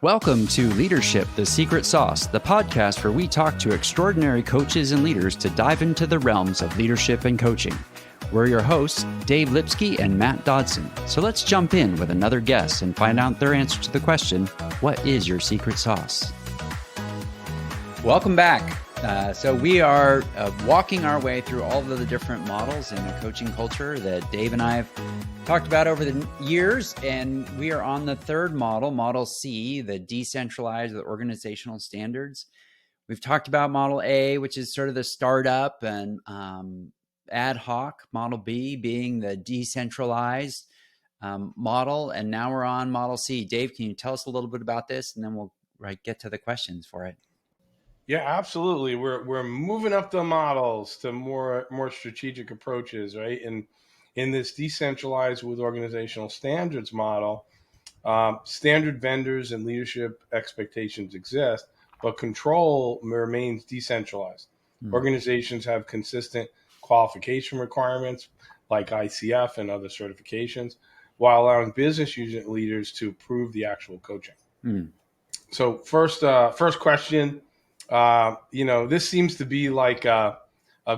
Welcome to Leadership, the Secret Sauce, the podcast where we talk to extraordinary coaches and leaders to dive into the realms of leadership and coaching. We're your hosts, Dave Lipsky and Matt Dodson. So let's jump in with another guest and find out their answer to the question, what is your secret sauce? Welcome back. So we are walking our way through all of the different models in the coaching culture that Dave and I have talked about over the years. And we are on the third model, Model C, the decentralized, the organizational standards. We've talked about Model A, which is sort of the startup and ad hoc, Model B being the decentralized model. And now we're on Model C. Dave, can you tell us a little bit about this? And then we'll get to the questions for it. Yeah, absolutely. We're moving up the models to more strategic approaches, right? And in this decentralized with organizational standards model, standard vendors and leadership expectations exist, but control remains decentralized. Organizations have consistent qualification requirements like ICF and other certifications, while allowing business unit leaders to approve the actual coaching. So first question. This seems to be like a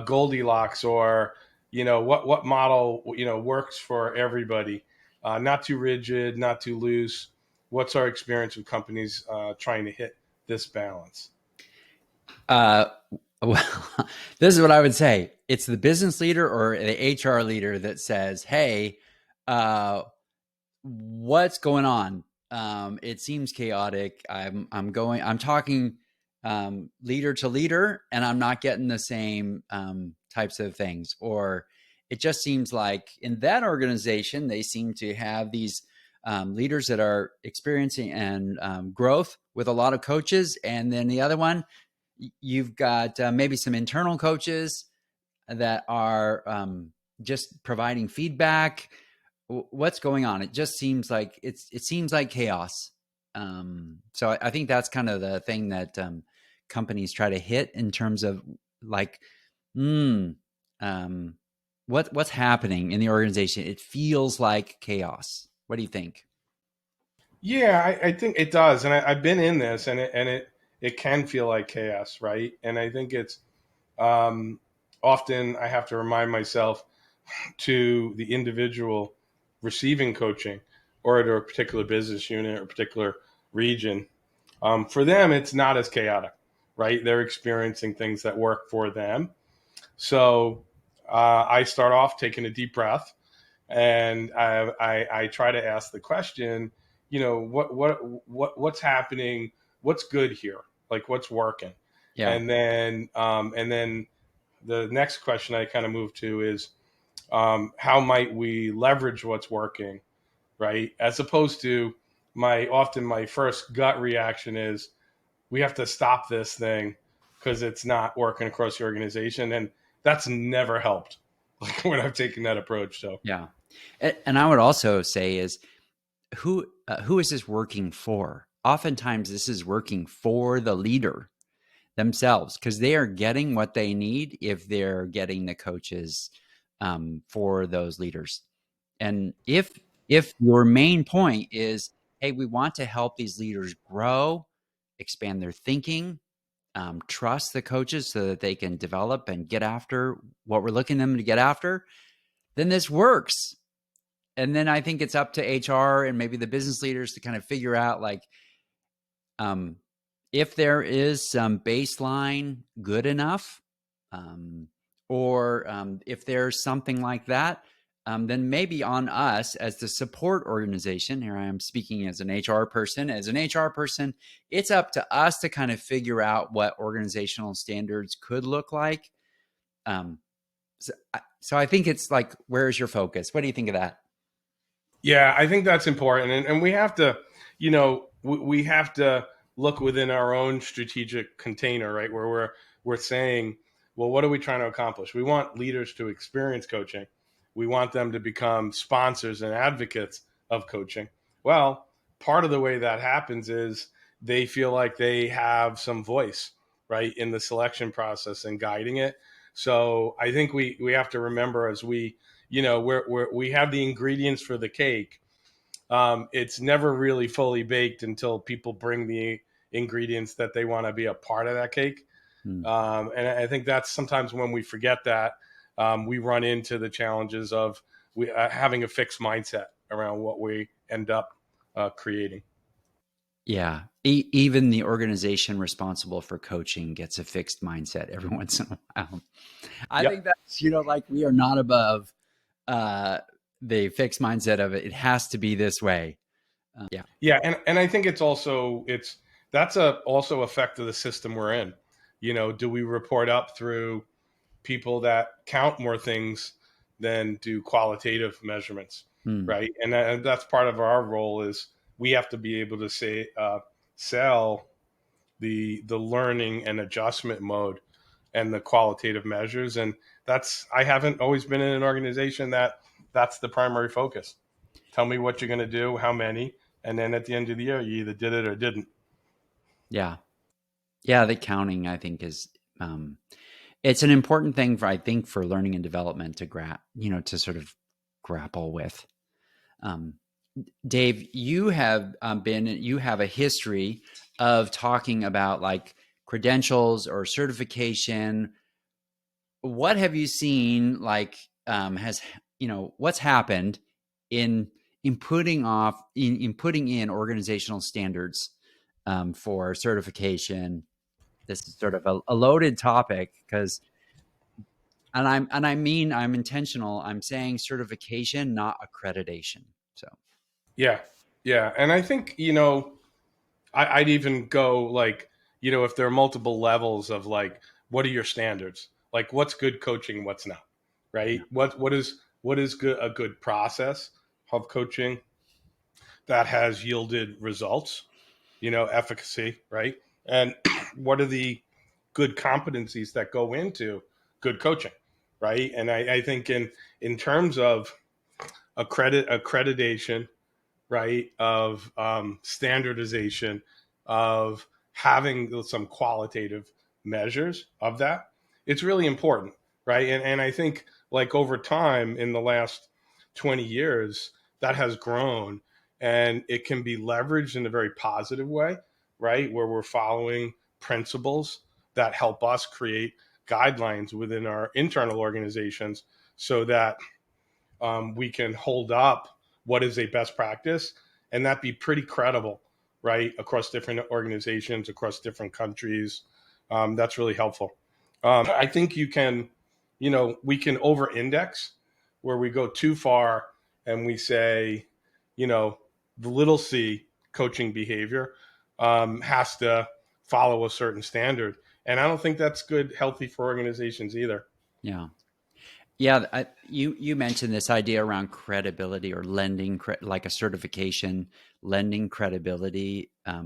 Goldilocks, or, what model, works for everybody. Not too rigid, not too loose. What's our experience with companies trying to hit this balance? Well, this is what I would say. It's the business leader or the HR leader that says, hey, what's going on? It seems chaotic. I'm talking leader to leader, and I'm not getting the same types of things. Or it just seems like in that organization, they seem to have these leaders that are experiencing and growth with a lot of coaches. And then the other one, you've got maybe some internal coaches that are just providing feedback. What's going on? It just seems like it seems like chaos. So I think that's kind of the thing that companies try to hit in terms of like, what's happening in the organization? It feels like chaos. What do you think? Yeah, I think it does, and I've been in this, and it can feel like chaos, right? And I think it's often I have to remind myself to the individual receiving coaching or to a particular business unit or particular region. For them, it's not as chaotic, right? They're experiencing things that work for them. So I start off taking a deep breath, and I try to ask the question, what's happening? What's good here? Like, what's working? Yeah. And then the next question I kind of move to is, how might we leverage what's working, right? As opposed to my first gut reaction is, we have to stop this thing because it's not working across the organization. And that's never helped, like, when I've taken that approach. So, yeah. And I would also say is who is this working for? Oftentimes this is working for the leader themselves because they are getting what they need if they're getting the coaches for those leaders. And if your main point is, hey, we want to help these leaders grow, expand their thinking, trust the coaches so that they can develop and get after what we're looking them to get after, then this works. And then I think it's up to HR and maybe the business leaders to kind of figure out, like, if there is some baseline good enough, or if there's something like that, then maybe on us as the support organization, here I am speaking as an HR person, it's up to us to kind of figure out what organizational standards could look like. So I think it's like, where's your focus? What do you think of that? Yeah, I think that's important. And we have to, we have to look within our own strategic container, right? Where we're saying, well, what are we trying to accomplish? We want leaders to experience coaching. We want them to become sponsors and advocates of coaching. Well, part of the way that happens is they feel like they have some voice, right, in the selection process and guiding it. So I think we have to remember, as we have the ingredients for the cake, it's never really fully baked until people bring the ingredients that they want to be a part of that cake. Hmm. And I think that's sometimes when we forget that, we run into the challenges of having a fixed mindset around what we end up creating. Yeah. Even the organization responsible for coaching gets a fixed mindset every once in a while. I think Yep. that's, like we are not above uh, the fixed mindset of it. It has to be this way. Yeah. Yeah, and I think it's that's a also effect of the system we're in. Do we report up through people that count more things than do qualitative measurements, Hmm. right? And that's part of our role is we have to be able to say sell the learning and adjustment mode and the qualitative measures. And that's I haven't always been in an organization that's the primary focus. Tell me what you're going to do, how many, and then at the end of the year, you either did it or didn't. Yeah. Yeah. The counting, I think, is it's an important thing for, I think, for learning and development to to sort of grapple with. Um, Dave, you have a history of talking about like credentials or certification. What have you seen like has what's happened in in putting in organizational standards for certification? This is sort of a loaded topic because I mean I'm intentional. I'm saying certification, not accreditation. So Yeah, yeah, and I think I'd even go like if there are multiple levels of like what are your standards? Like what's good coaching, what's not, yeah, right? What is good a good process of coaching that has yielded results, efficacy, right? And what are the good competencies that go into good coaching, right? And I think in terms of accreditation, right, of standardization, of having some qualitative measures of that, it's really important, right? And I think like over time in the last 20 years, that has grown and it can be leveraged in a very positive way, right? Where we're following principles that help us create guidelines within our internal organizations so that we can hold up what is a best practice and that be pretty credible, right, across different organizations, across different countries. That's really helpful. I think we can over index where we go too far and we say, the little c coaching behavior has to follow a certain standard. And I don't think that's good, healthy for organizations either. yeah. Yeah, you mentioned this idea around credibility or like a certification, lending credibility. Uh,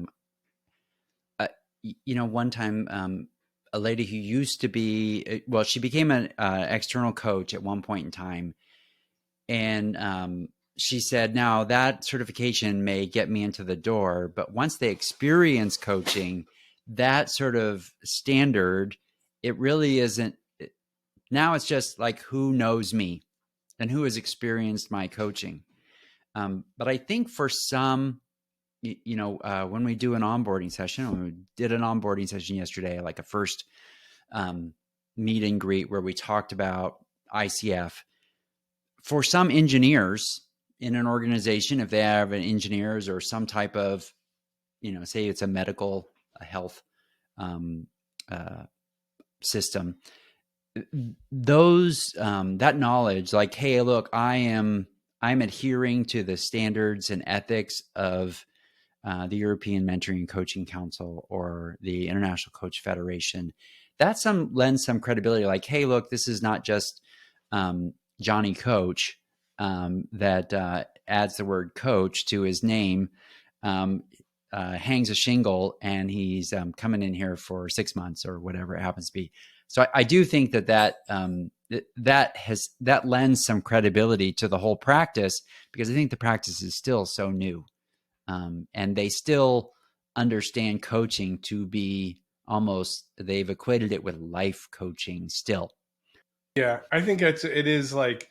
one time, a lady who used to be, well, she became an external coach at one point in time, and she said, "Now that certification may get me into the door, but once they experience coaching, that sort of standard, it really isn't. Now it's just like who knows me." And who has experienced my coaching. But I think for some, when we do an onboarding session, when we did an onboarding session yesterday, like a first um, meet and greet where we talked about ICF. For some engineers in an organization, if they have an engineers or some type of, say it's a medical, a health um, uh, system, those that knowledge, like, hey, look, I'm adhering to the standards and ethics of the European Mentoring and Coaching Council or the International Coach Federation. That lends some credibility. Like, hey, look, this is not just Johnny Coach that adds the word coach to his name, um, hangs a shingle, and he's coming in here for 6 months or whatever it happens to be. So I do think that lends some credibility to the whole practice because I think the practice is still so new, and they still understand coaching to be they've equated it with life coaching still. Yeah, I think it is like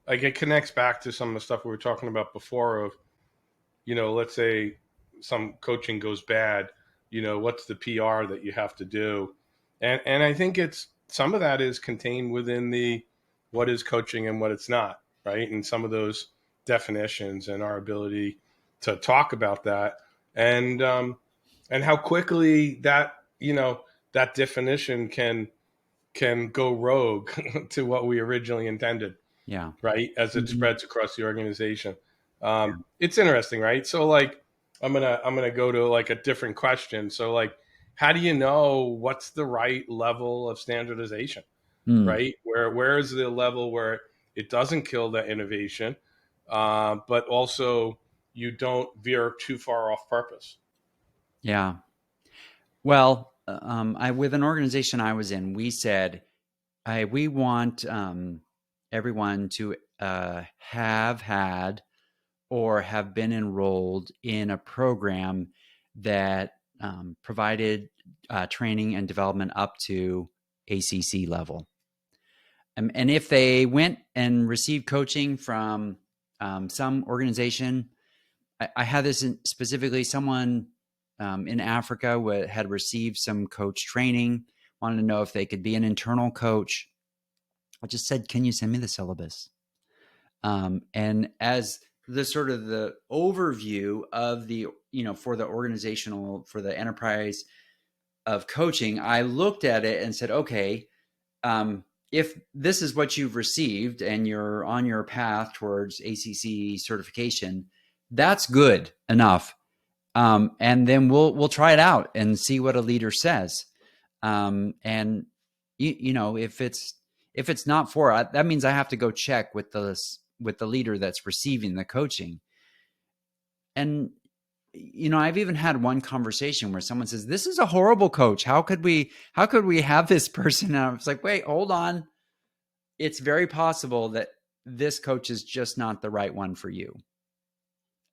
it connects back to some of the stuff we were talking about before of let's say some coaching goes bad, what's the PR that you have to do? And I think it's some of that is contained within the what is coaching and what it's not, right? And some of those definitions and our ability to talk about that, and how quickly that that definition can go rogue to what we originally intended, Yeah. right? As it Mhm. spreads across the organization. It's interesting, right? So like, I'm gonna go to like a different question. So like, how do you know what's the right level of standardization, Mm. right? Where is the level where it doesn't kill the innovation, but also you don't veer too far off purpose? Yeah. Well, I with an organization I was in, we said, we want everyone to have had or have been enrolled in a program that provided training and development up to ACC level. And if they went and received coaching from some organization, I had this specifically, someone in Africa had received some coach training, wanted to know if they could be an internal coach. I just said, can you send me the syllabus? And as the sort of the overview of the, for the organizational, for the enterprise of coaching, I looked at it and said, okay, if this is what you've received and you're on your path towards ACC certification, that's good enough. And then we'll try it out and see what a leader says. And if it's not for that means I have to go check with the leader that's receiving the coaching. And I've even had one conversation where someone says, "This is a horrible coach. How could we have this person?" And I was like, "Wait, hold on. It's very possible that this coach is just not the right one for you."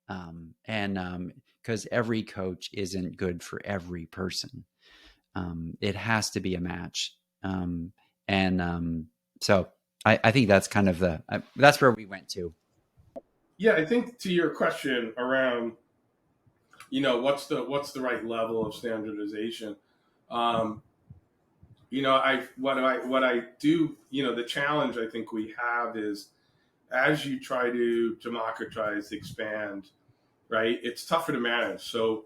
And because every coach isn't good for every person. It has to be a match. And so I think that's kind of that's where we went to. Yeah, I think to your question around, what's the right level of standardization. Um, I do, the challenge I think we have is as you try to democratize, expand, right? It's tougher to manage. So,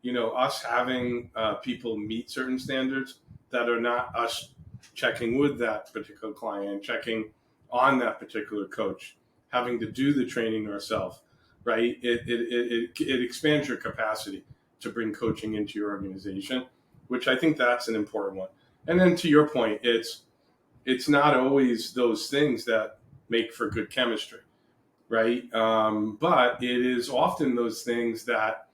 us having people meet certain standards that are not us checking with that particular client, checking on that particular coach, having to do the training ourselves, right? It expands your capacity to bring coaching into your organization, which I think that's an important one. And then to your point, it's not always those things that make for good chemistry, right? But it is often those things that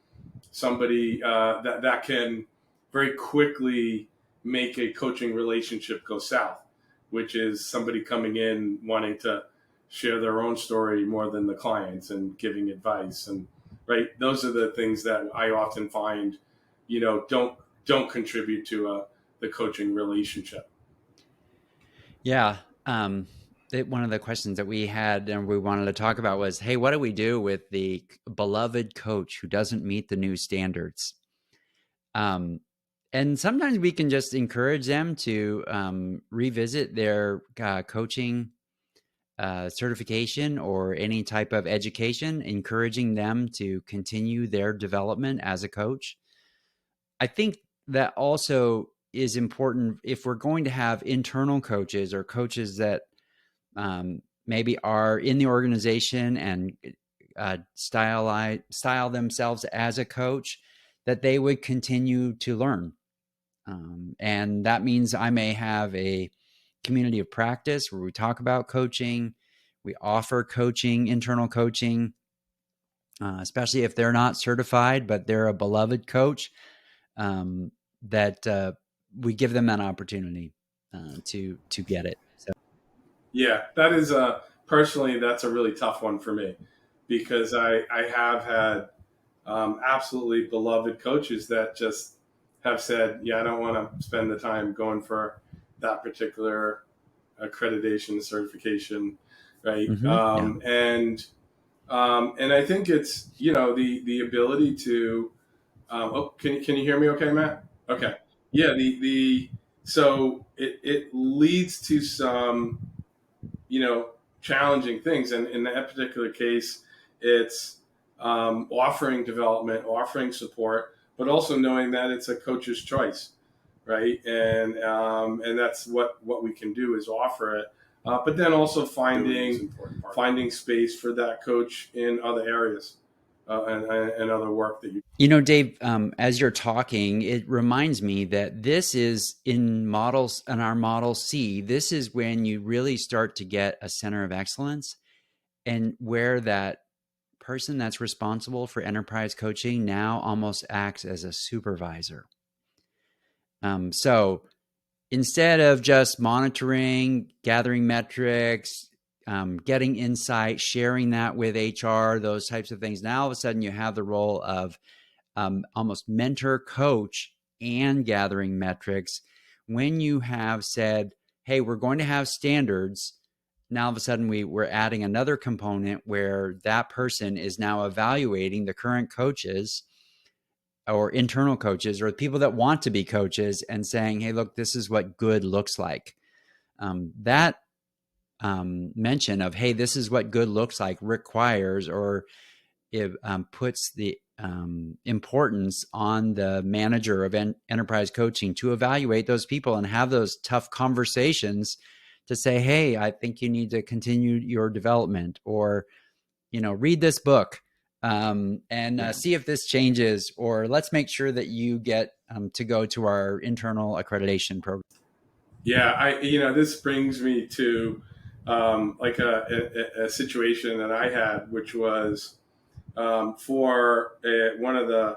somebody that can very quickly make a coaching relationship go south, which is somebody coming in wanting to share their own story more than the clients and giving advice, and right, those are the things that I often find, don't contribute to the coaching relationship. Yeah. One of the questions that we had and we wanted to talk about was, hey, what do we do with the beloved coach who doesn't meet the new standards? Um, and sometimes we can just encourage them to revisit their coaching certification or any type of education, encouraging them to continue their development as a coach. I think that also is important if we're going to have internal coaches or coaches that maybe are in the organization and style themselves as a coach, that they would continue to learn. And that means I may have a community of practice where we talk about coaching. We offer coaching, internal coaching, especially if they're not certified, but they're a beloved coach, that we give them that opportunity to get it. So, Yeah, that is personally, that's a really tough one for me because I have had absolutely beloved coaches that just have said, yeah, I don't want to spend the time going for that particular accreditation certification, right? yeah. And And I think it's, the ability to, can you hear me okay, Matt? Okay. Yeah. So it leads to some, you know, challenging things. And in that particular case, it's offering development, offering support, but also knowing that it's a coach's choice, right? And that's what we can do is offer it, but then also finding space for that coach in other areas, and other work that you. Dave, as you're talking, it reminds me that this is in our model C. This is when you really start to get a center of excellence, and where that person that's responsible for enterprise coaching now almost acts as a supervisor. So instead of just monitoring, gathering metrics, getting insight, sharing that with HR, those types of things, now all of a sudden you have the role of almost mentor, coach, and gathering metrics. When you have said, hey, we're going to have standards, now all of a sudden we're adding another component where that person is now evaluating the current coaches or internal coaches or people that want to be coaches and saying, hey, look, this is what good looks like. That mention of, hey, this is what good looks like requires, or it puts the importance on the manager of enterprise coaching to evaluate those people and have those tough conversations to say, hey, I think you need to continue your development, or read this book, and see if this changes, or let's make sure that you get to go to our internal accreditation program. Yeah, this brings me to like a situation that I had, which was for one of the,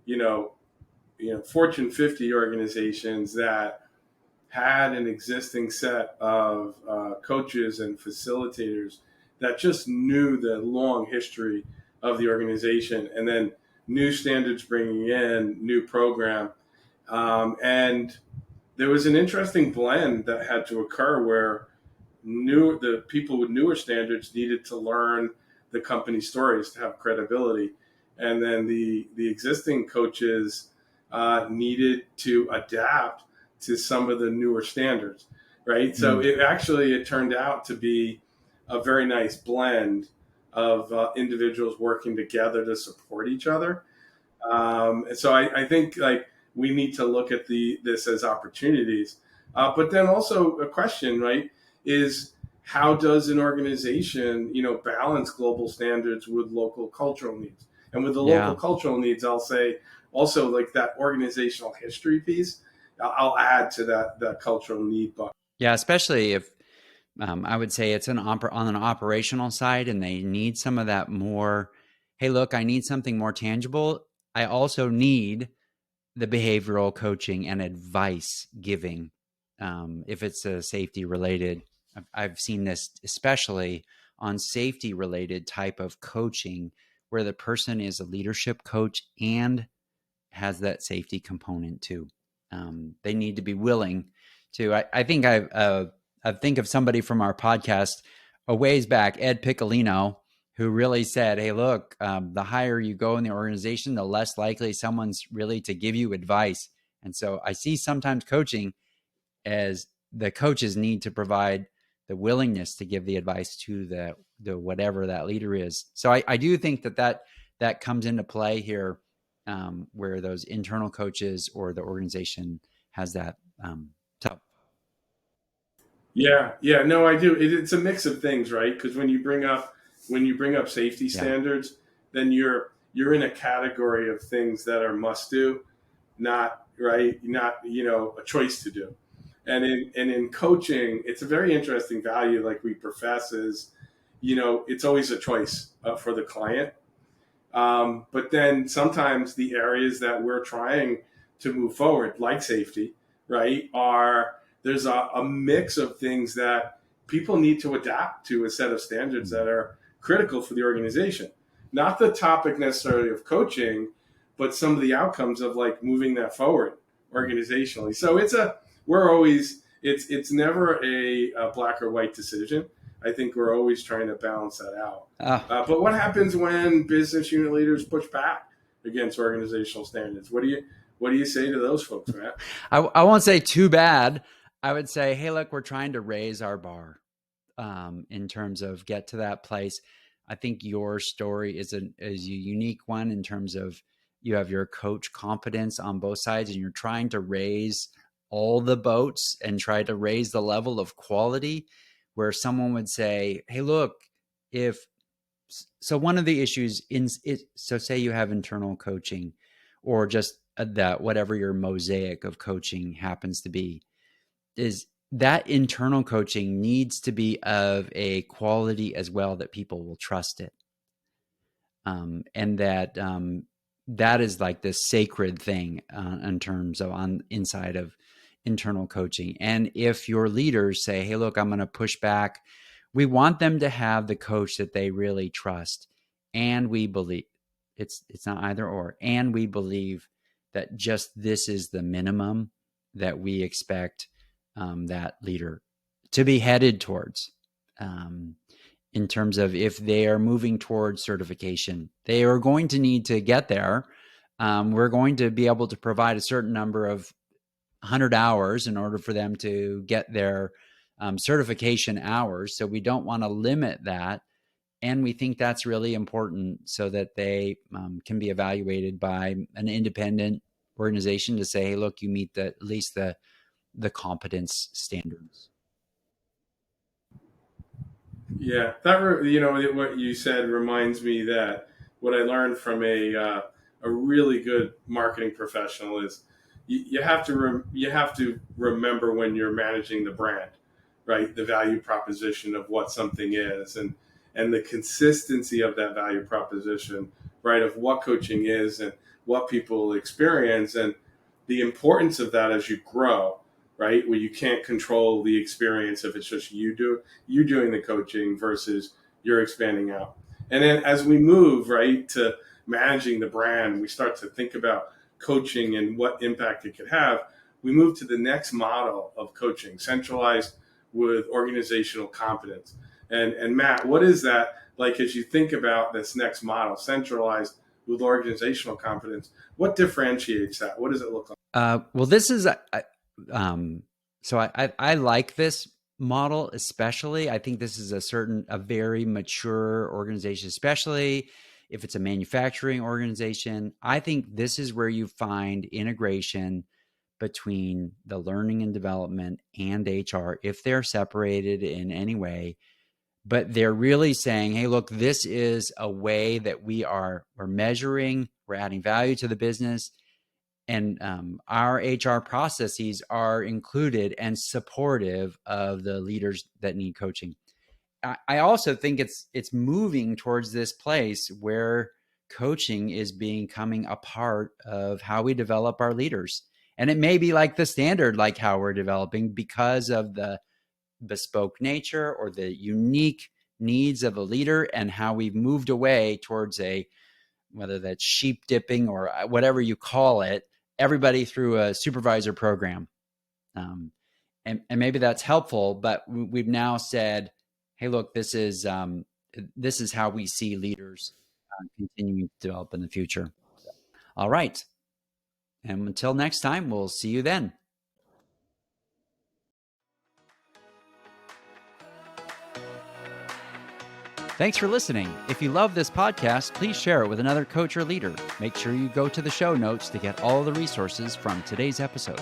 you know, Fortune 50 organizations that had an existing set of coaches and facilitators that just knew the long history of the organization, and then new standards bringing in new program, and there was an interesting blend that had to occur where the people with newer standards needed to learn the company stories to have credibility, and then the existing coaches needed to adapt to some of the newer standards, right? So it turned out to be a very nice blend of individuals working together to support each other. And so I think like we need to look at this as opportunities, but then also a question, right, is how does an organization, balance global standards with local cultural needs? And with the local cultural needs, I'll say also like that organizational history piece. I'll add to that cultural need bucket. Yeah, especially if I would say it's on an operational side, and they need some of that more. Hey, look, I need something more tangible. I also need the behavioral coaching and advice giving. If it's a safety related, I've seen this especially on safety related type of coaching, where the person is a leadership coach and has that safety component too. They need to be willing to. I think I think of somebody from our podcast a ways back, Ed Piccolino, who really said, hey, look, the higher you go in the organization, the less likely someone's really to give you advice. And so I see sometimes coaching as the coaches need to provide the willingness to give the advice to the whatever that leader is. So I do think that comes into play here, where those internal coaches or the organization has that tough. Yeah, no, I do. It's a mix of things, right? Because when you bring up safety Yeah. standards, then you're in a category of things that are must do, not right, not a choice to do. And in coaching, it's a very interesting value like we profess is, it's always a choice for the client. But then sometimes the areas that we're trying to move forward, like safety, right, are there's a mix of things that people need to adapt to a set of standards that are critical for the organization. Not the topic necessarily of coaching, but some of the outcomes of like moving that forward organizationally. So it's never a black or white decision. I think we're always trying to balance that out. Oh, But what happens when business unit leaders push back against organizational standards? What do you say to those folks, Matt? I won't say too bad. I would say, hey, look, we're trying to raise our bar in terms of get to that place. I think your story is a unique one in terms of you have your coach competence on both sides, and you're trying to raise all the boats and try to raise the level of quality where someone would say, hey, look, if so one of the issues in it, so say you have internal coaching or just that whatever your mosaic of coaching happens to be, is that internal coaching needs to be of a quality as well that people will trust it. And that is like this sacred thing in terms of on inside of internal coaching. And if your leaders say, hey, look, I'm going to push back, we want them to have the coach that they really trust. And we believe it's not either or. And we believe that just this is the minimum that we expect that leader to be headed towards. In terms of if they are moving towards certification, they are going to need to get there. We're going to be able to provide a certain number of 100 hours in order for them to get their certification hours. So we don't want to limit that. And we think that's really important so that they can be evaluated by an independent organization to say, hey, look, you meet at least the competence standards. Yeah, what you said reminds me that what I learned from a really good marketing professional is you have to you have to remember when you're managing the brand, right? The value proposition of what something is, and the consistency of that value proposition, right? Of what coaching is and what people experience, and the importance of that as you grow, right? Where you can't control the experience if it's just you doing the coaching versus you're expanding out. And then as we move, right, to managing the brand, we start to think about coaching and what impact it could have. We move to the next model of coaching, centralized with organizational competence. And Matt, what is that like as you think about this next model, centralized with organizational competence? What differentiates that? What does it look like? Well, this is so I like this model, especially. I think this is a very mature organization, especially if it's a manufacturing organization. I think this is where you find integration between the learning and development and HR, if they're separated in any way. But they're really saying, hey, look, this is a way that we're measuring, we're adding value to the business. And our HR processes are included and supportive of the leaders that need coaching. I also think it's moving towards this place where coaching is becoming a part of how we develop our leaders. And it may be like the standard, like how we're developing, because of the bespoke nature or the unique needs of a leader, and how we've moved away towards whether that's sheep dipping or whatever you call it, everybody through a supervisor program. And maybe that's helpful, but we've now said, hey, look, this is how we see leaders continuing to develop in the future. All right. And until next time, we'll see you then. Thanks for listening. If you love this podcast, please share it with another coach or leader. Make sure you go to the show notes to get all the resources from today's episode.